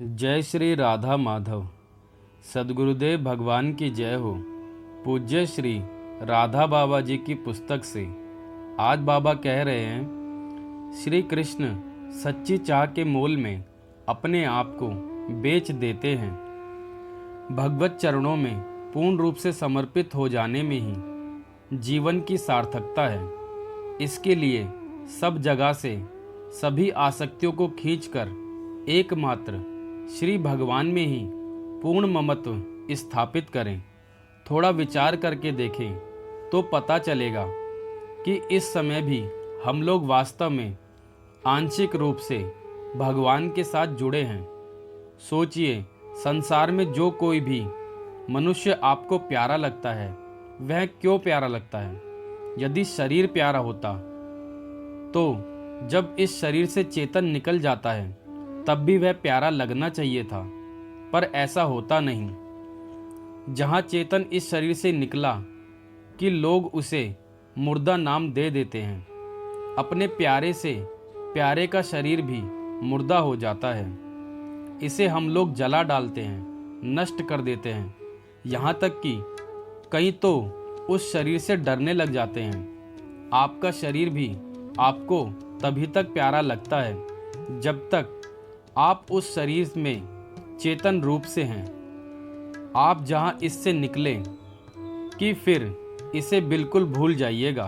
जय श्री राधा माधव। सद्गुरुदेव भगवान की जय हो। पूज्य श्री राधा बाबा जी की पुस्तक से आज बाबा कह रहे हैं, श्री कृष्ण सच्ची चाह के मोल में अपने आप को बेच देते हैं। भगवत चरणों में पूर्ण रूप से समर्पित हो जाने में ही जीवन की सार्थकता है। इसके लिए सब जगह से सभी आसक्तियों को खींचकर एकमात्र श्री भगवान में ही पूर्ण ममत्व स्थापित करें। थोड़ा विचार करके देखें तो पता चलेगा कि इस समय भी हम लोग वास्तव में आंशिक रूप से भगवान के साथ जुड़े हैं। सोचिए, संसार में जो कोई भी मनुष्य आपको प्यारा लगता है, वह क्यों प्यारा लगता है? यदि शरीर प्यारा होता तो जब इस शरीर से चेतन निकल जाता है तब भी वह प्यारा लगना चाहिए था, पर ऐसा होता नहीं। जहाँ चेतन इस शरीर से निकला कि लोग उसे मुर्दा नाम दे देते हैं। अपने प्यारे से प्यारे का शरीर भी मुर्दा हो जाता है। इसे हम लोग जला डालते हैं, नष्ट कर देते हैं। यहाँ तक कि कई तो उस शरीर से डरने लग जाते हैं। आपका शरीर भी आपको तभी तक प्यारा लगता है जब तक आप उस शरीर में चेतन रूप से हैं। आप जहाँ इससे निकले कि फिर इसे बिल्कुल भूल जाइएगा।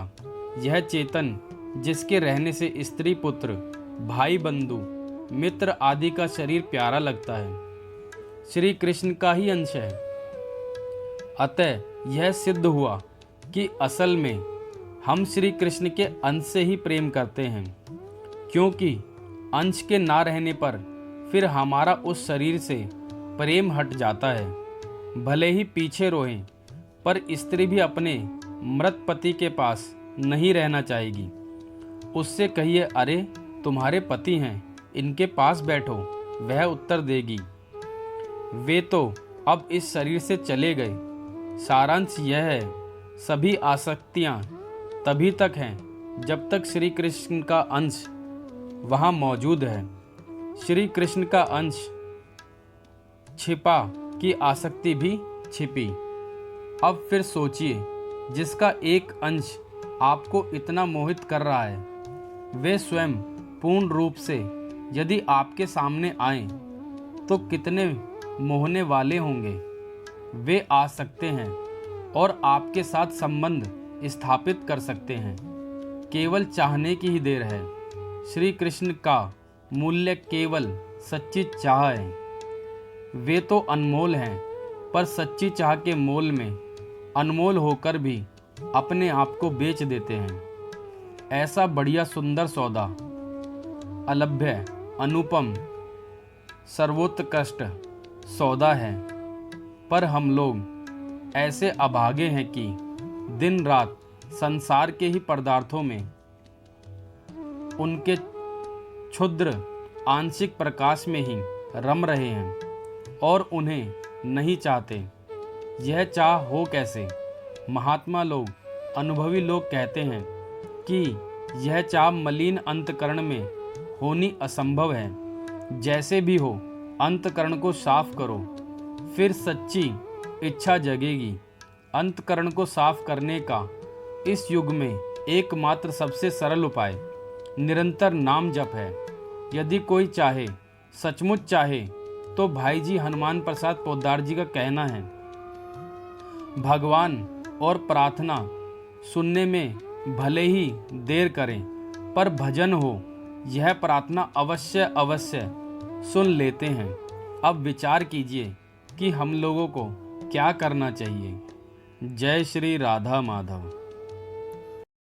यह चेतन जिसके रहने से स्त्री पुत्र, भाई बंधु, मित्र आदि का शरीर प्यारा लगता है, श्री कृष्ण का ही अंश है। अतः यह सिद्ध हुआ कि असल में हम श्री कृष्ण के अंश से ही प्रेम करते हैं, क्योंकि अंश के ना रहने पर फिर हमारा उस शरीर से प्रेम हट जाता है। भले ही पीछे रोएं, पर स्त्री भी अपने मृत पति के पास नहीं रहना चाहेगी। उससे कहिए, अरे तुम्हारे पति हैं, इनके पास बैठो, वह उत्तर देगी। वे तो अब इस शरीर से चले गए। सारांश यह है, सभी आसक्तियां तभी तक हैं जब तक श्री कृष्ण का अंश वहाँ मौजूद है। श्री कृष्ण का अंश छिपा कि आसक्ति भी छिपी। अब फिर सोचिए, जिसका एक अंश आपको इतना मोहित कर रहा है, वे स्वयं पूर्ण रूप से यदि आपके सामने आए तो कितने मोहने वाले होंगे। वे आ सकते हैं और आपके साथ संबंध स्थापित कर सकते हैं। केवल चाहने की ही देर है। श्री कृष्ण का मूल्य केवल सच्ची चाह है। वे तो अनमोल हैं, पर सच्ची चाह के मोल में अनमोल होकर भी अपने आप को बेच देते हैं। ऐसा बढ़िया सुंदर सौदा, अलभ्य, अनुपम, सर्वोत्कृष्ट सौदा है। पर हम लोग ऐसे अभागे हैं कि दिन रात संसार के ही पदार्थों में उनके क्षुद्र आंशिक प्रकाश में ही रम रहे हैं और उन्हें नहीं चाहते। यह चाह हो कैसे? महात्मा लोग, अनुभवी लोग कहते हैं कि यह चाह मलिन अंतकरण में होनी असंभव है। जैसे भी हो, अंतकरण को साफ करो, फिर सच्ची इच्छा जगेगी। अंतकरण को साफ करने का इस युग में एकमात्र सबसे सरल उपाय निरंतर नाम जप है। यदि कोई चाहे, सचमुच चाहे, तो भाई जी हनुमान प्रसाद पोद्दार जी का कहना है, भगवान और प्रार्थना सुनने में भले ही देर करें, पर भजन हो, यह प्रार्थना अवश्य अवश्य सुन लेते हैं। अब विचार कीजिए कि हम लोगों को क्या करना चाहिए। जय श्री राधा माधव।